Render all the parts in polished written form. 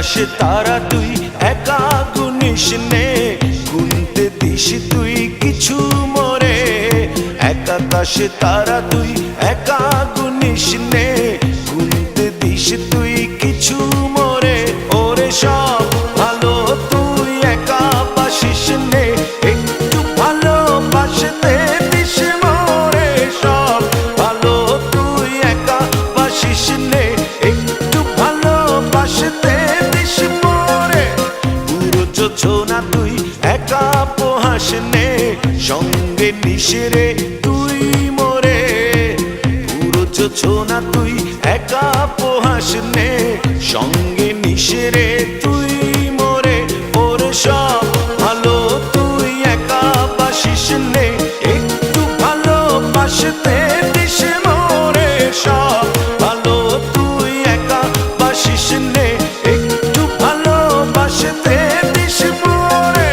আকাশে তারা তুই একা গুনিস নে, গুনতে দিস তুই কিছু মোরে। এক আকাশে তারা তুই একা গুনিস নে, গুনতে দিস তুই কিছু মোরে। ওরে সব ভালো তুই একা বাসিস নে, একটু ভালোবাসতে দিস মোরে। সব ভালো তুই একা বাসিস নে, একটু ভালোবাসতে দিস মোরে। পুরো যোছনা তুই একা পোহাস নে, সঙ্গে নিশরে তুই মোরে। পুরো যোছনা তুই একা পোহাস নে, সঙ্গে নিশরে তুই মোরে। ওরে সব ভালো তুই একা বাসিস নে, একটু ভালোবাসতে দিস মোরে। সব ভালো তুই একা বাসিস নে, একটু ভালোবাসতে দিস মোরে।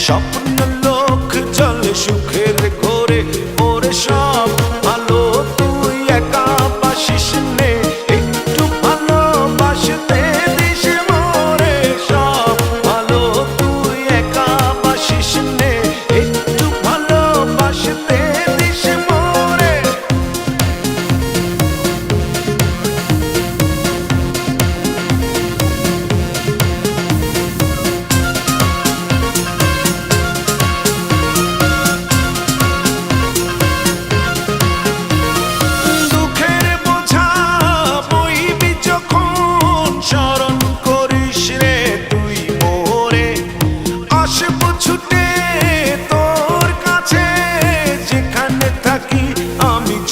স্বপ্ন লোক চলে সুখের ঘোরে। ওরে সব ভালো তুই একা বাসিস নে, একটু ভালোবাসতে দিস মোরে। সব ভালো তুই একা বাসিস নে, একটু ভালোবাসতে দিস মোরে।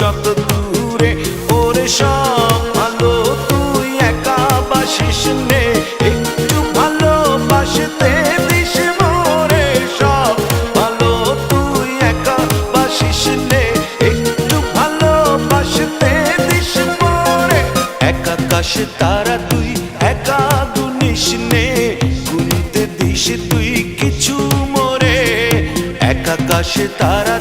যত দূরে ওরে সব ভালো তুই একা বাসিস নে, একটু ভালোবাসতে দিস মোরে। সব ভালো তুই একা বাসিস নে, একটু ভালোবাসতে দিস মোরে। এক আকাশে তারা তুই একা গুনিস নে, গুনতে দিস তুই কিছু মোরে। এক আকাশে তারা